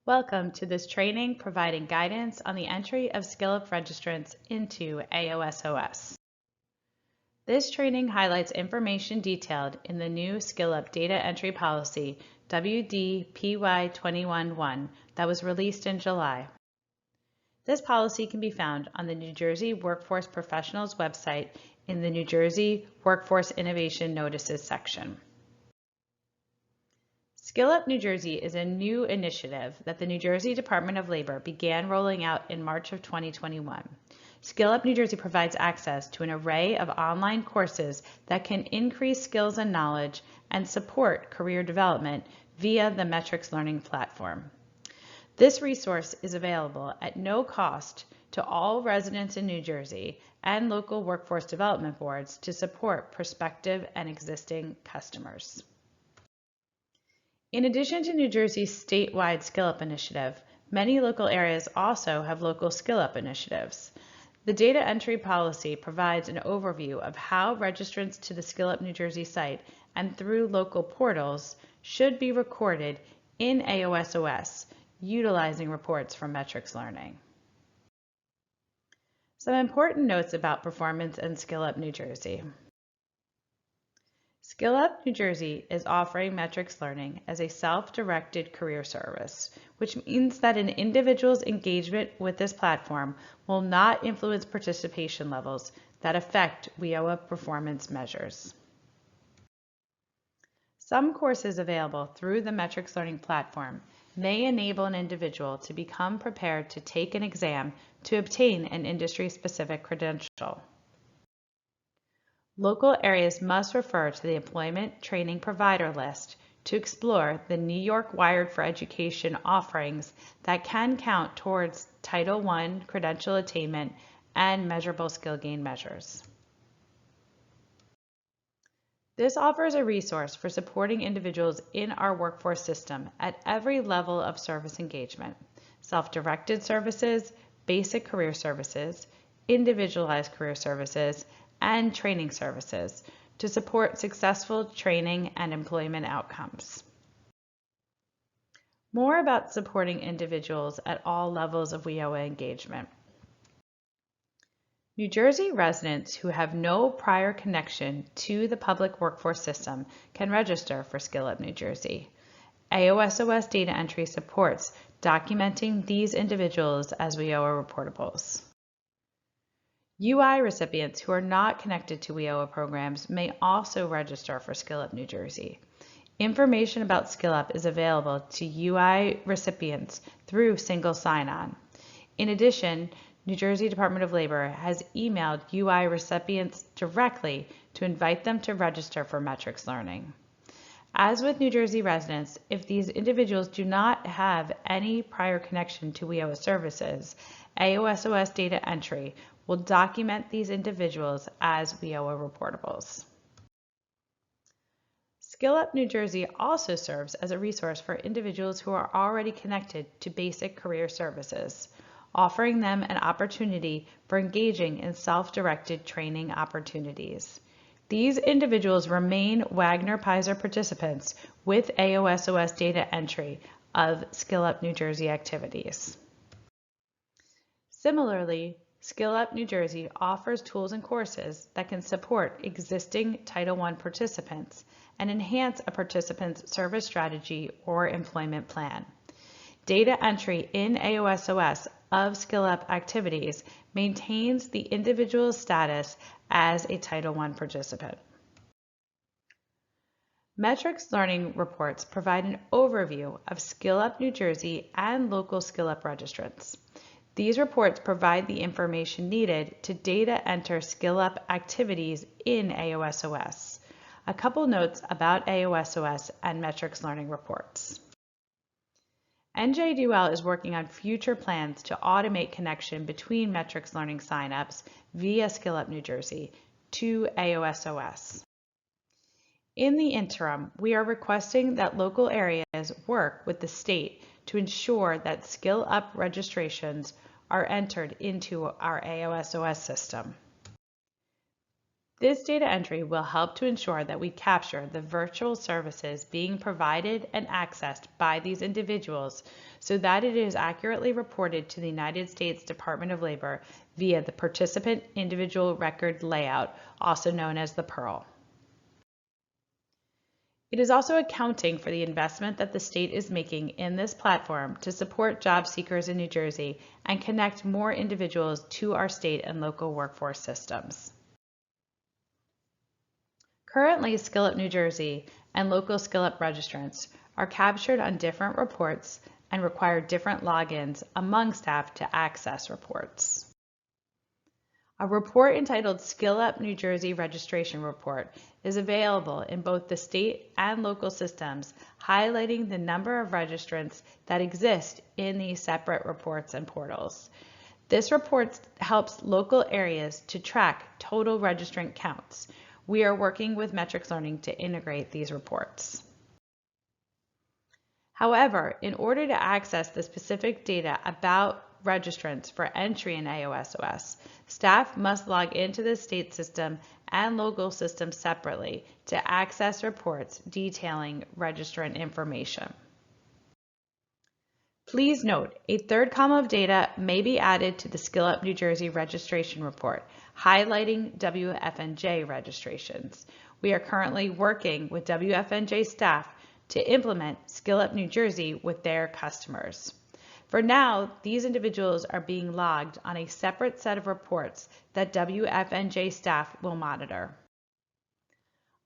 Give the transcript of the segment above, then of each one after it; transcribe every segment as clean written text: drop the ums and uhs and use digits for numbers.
Welcome to this training providing guidance on the entry of SkillUp registrants into AOSOS. This training highlights information detailed in the new SkillUp data entry policy WDPY211 that was released in July. This policy can be found on the New Jersey Workforce Professionals website in the New Jersey Workforce Innovation Notices section. SkillUp New Jersey is a new initiative that the New Jersey Department of Labor began rolling out in March of 2021. SkillUp New Jersey provides access to an array of online courses that can increase skills and knowledge and support career development via the Metrix learning platform. This resource is available at no cost to all residents in New Jersey and local workforce development boards to support prospective and existing customers. In addition to New Jersey's statewide SkillUp initiative, many local areas also have local SkillUp initiatives. The data entry policy provides an overview of how registrants to the SkillUp New Jersey site and through local portals should be recorded in AOSOS, utilizing reports from Metrix Learning. Some important notes about performance and SkillUp New Jersey. SkillUp New Jersey is offering Metrix Learning as a self-directed career service, which means that an individual's engagement with this platform will not influence participation levels that affect WIOA performance measures. Some courses available through the Metrix Learning platform may enable an individual to become prepared to take an exam to obtain an industry-specific credential. Local areas must refer to the Employment Training Provider list to explore the New York Wired for Education offerings that can count towards Title I credential attainment and measurable skill gain measures. This offers a resource for supporting individuals in our workforce system at every level of service engagement: self-directed services, basic career services, individualized career services, and training services to support successful training and employment outcomes. More about supporting individuals at all levels of WIOA engagement. New Jersey residents who have no prior connection to the public workforce system can register for SkillUp New Jersey. AOSOS data entry supports documenting these individuals as WIOA reportables. UI recipients who are not connected to WIOA programs may also register for SkillUp New Jersey. Information about SkillUp is available to UI recipients through single sign-on. In addition, New Jersey Department of Labor has emailed UI recipients directly to invite them to register for Metrix Learning. As with New Jersey residents, if these individuals do not have any prior connection to WIOA services, AOSOS data entry will document these individuals as WIOA reportables. SkillUp New Jersey also serves as a resource for individuals who are already connected to basic career services, offering them an opportunity for engaging in self-directed training opportunities. These individuals remain Wagner-Pizer participants with AOSOS data entry of SkillUp New Jersey activities. Similarly, SkillUp New Jersey offers tools and courses that can support existing Title I participants and enhance a participant's service strategy or employment plan. Data entry in AOSOS of SkillUp activities maintains the individual's status as a Title I participant. Metrix Learning reports provide an overview of SkillUp New Jersey and local SkillUp registrants. These reports provide the information needed to data enter SkillUp activities in AOSOS. A couple notes about AOSOS and Metrix Learning reports. NJDUL is working on future plans to automate connection between Metrix Learning signups via SkillUp New Jersey to AOSOS. In the interim, we are requesting that local areas work with the state to ensure that SkillUp registrations are entered into our AOSOS system. This data entry will help to ensure that we capture the virtual services being provided and accessed by these individuals so that it is accurately reported to the United States Department of Labor via the Participant Individual Record Layout, also known as the PIRL. It is also accounting for the investment that the state is making in this platform to support job seekers in New Jersey and connect more individuals to our state and local workforce systems. Currently, SkillUp New Jersey and local SkillUp registrants are captured on different reports and require different logins among staff to access reports. A report entitled SkillUp New Jersey Registration Report is available in both the state and local systems, highlighting the number of registrants that exist in these separate reports and portals. This report helps local areas to track total registrant counts. We are working with Metrix Learning to integrate these reports. However, in order to access the specific data about registrants for entry in AOSOS, staff must log into the state system and local system separately to access reports detailing registrant information. Please note, a third column of data may be added to the SkillUp New Jersey registration report, highlighting WFNJ registrations. We are currently working with WFNJ staff to implement SkillUp New Jersey with their customers. For now, these individuals are being logged on a separate set of reports that WFNJ staff will monitor.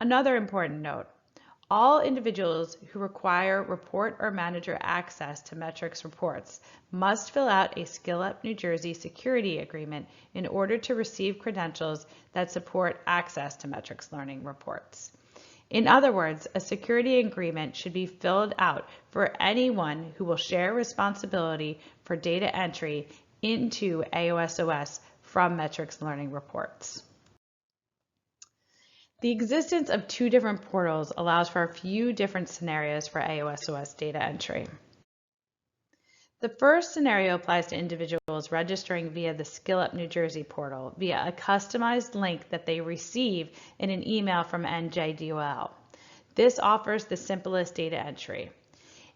Another important note, all individuals who require report or manager access to Metrix reports must fill out a SkillUp New Jersey security agreement in order to receive credentials that support access to Metrix Learning reports. In other words, a security agreement should be filled out for anyone who will share responsibility for data entry into AOSOS from Metrix Learning reports. The existence of two different portals allows for a few different scenarios for AOSOS data entry. The first scenario applies to individuals registering via the SkillUp New Jersey portal via a customized link that they receive in an email from NJDOL. This offers the simplest data entry.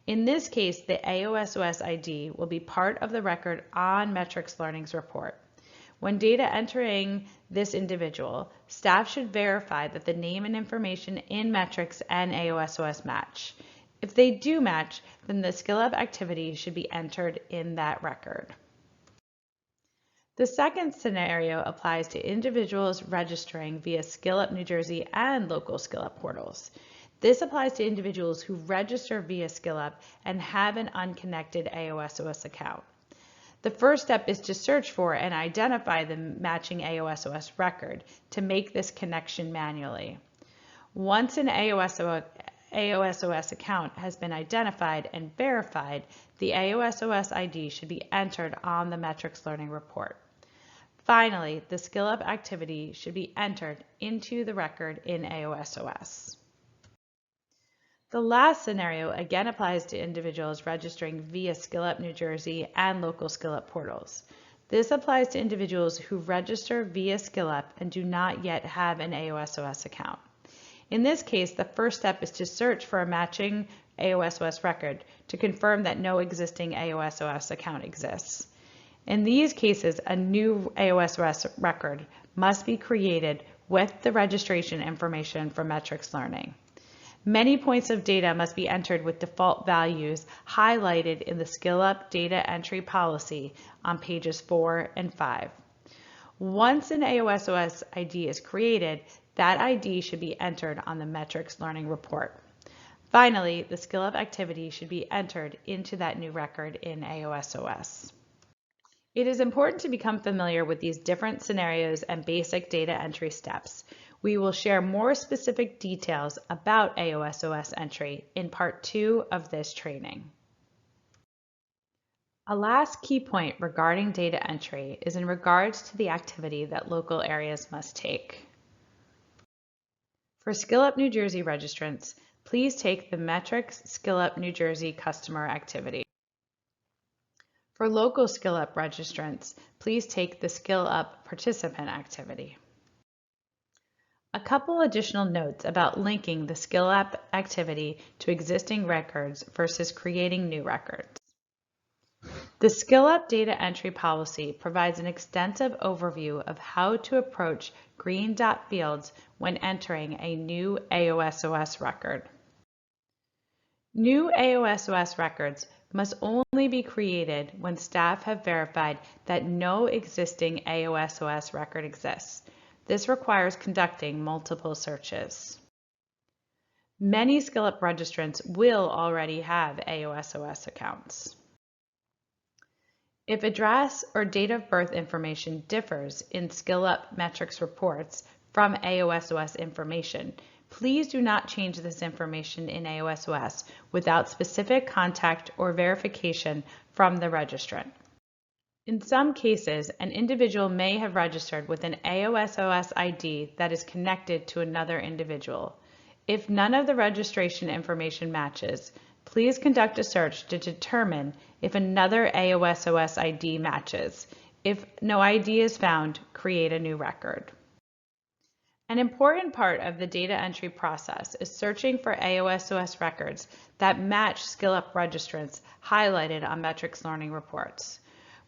In this case, the AOSOS ID will be part of the record on Metrix Learning's report. When data entering this individual, staff should verify that the name and information in Metrix and AOSOS match. If they do match, then the SkillUp activity should be entered in that record. The second scenario applies to individuals registering via SkillUp New Jersey and local SkillUp portals. This applies to individuals who register via SkillUp and have an unconnected AOSOS account. The first step is to search for and identify the matching AOSOS record to make this connection manually. Once an AOSOS account has been identified and verified, the AOSOS ID should be entered on the Metrix Learning report. Finally, the SkillUp activity should be entered into the record in AOSOS. The last scenario again applies to individuals registering via SkillUp New Jersey and local SkillUp portals. This applies to individuals who register via SkillUp and do not yet have an AOSOS account. In this case, the first step is to search for a matching AOSOS record to confirm that no existing AOSOS account exists. In these cases, a new AOSOS record must be created with the registration information from Metrix Learning. Many points of data must be entered with default values highlighted in the SkillUp data entry policy on pages 4 and 5. Once an AOSOS ID is created, that ID should be entered on the Metrix Learning report. Finally, the SkillUp activity should be entered into that new record in AOSOS. It is important to become familiar with these different scenarios and basic data entry steps. We will share more specific details about AOSOS entry in part 2 of this training. A last key point regarding data entry is in regards to the activity that local areas must take. For SkillUp New Jersey registrants, please take the Metrix SkillUp New Jersey customer activity. For local SkillUp registrants, please take the SkillUp participant activity. A couple additional notes about linking the SkillUp activity to existing records versus creating new records. The SkillUp data entry policy provides an extensive overview of how to approach green dot fields when entering a new AOSOS record. New AOSOS records must only be created when staff have verified that no existing AOSOS record exists. This requires conducting multiple searches. Many SkillUp registrants will already have AOSOS accounts. If address or date of birth information differs in SkillUp Metrix reports from AOSOS information, please do not change this information in AOSOS without specific contact or verification from the registrant. In some cases, an individual may have registered with an AOSOS ID that is connected to another individual. If none of the registration information matches, please conduct a search to determine if another AOSOS ID matches. If no ID is found, create a new record. An important part of the data entry process is searching for AOSOS records that match SkillUp registrants highlighted on Metrix learning reports.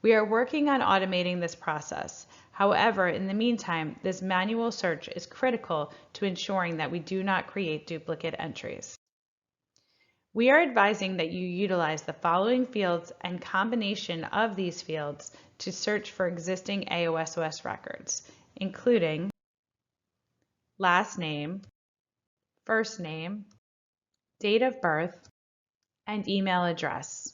We are working on automating this process. However, in the meantime, this manual search is critical to ensuring that we do not create duplicate entries. We are advising that you utilize the following fields and combination of these fields to search for existing AOSOS records, including last name, first name, date of birth, and email address.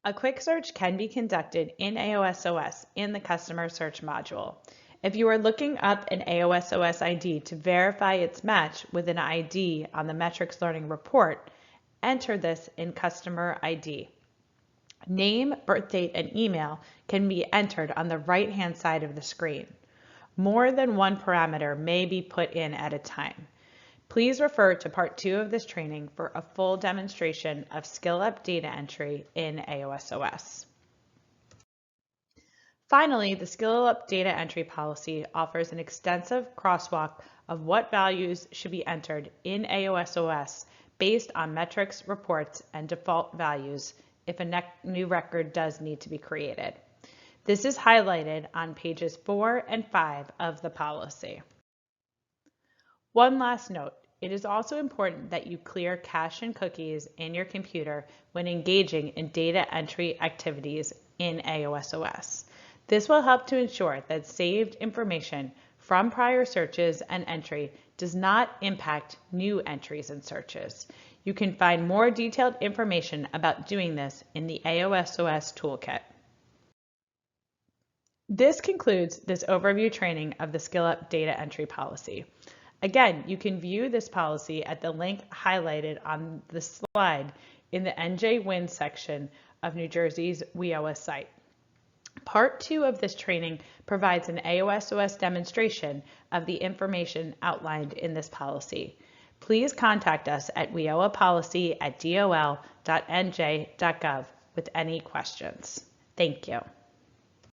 A quick search can be conducted in AOSOS in the Customer Search module. If you are looking up an AOSOS ID to verify its match with an ID on the Metrix Learning Report, enter this in Customer ID. Name, birth date, and email can be entered on the right-hand side of the screen. More than one parameter may be put in at a time. Please refer to Part 2 of this training for a full demonstration of SkillUp data entry in AOSOS. Finally, the SkillUp data entry policy offers an extensive crosswalk of what values should be entered in AOSOS based on Metrix reports and default values if a new record does need to be created. This is highlighted on pages 4 and 5 of the policy. One last note, it is also important that you clear cache and cookies in your computer when engaging in data entry activities in AOSOS. This will help to ensure that saved information from prior searches and entry does not impact new entries and searches. You can find more detailed information about doing this in the AOSOS toolkit. This concludes this overview training of the SkillUp data entry policy. Again, you can view this policy at the link highlighted on the slide in the NJ Win section of New Jersey's WIOA site. Part 2 of this training provides an AOSOS demonstration of the information outlined in this policy. Please contact us at wioapolicy@dol.nj.gov with any questions. Thank you.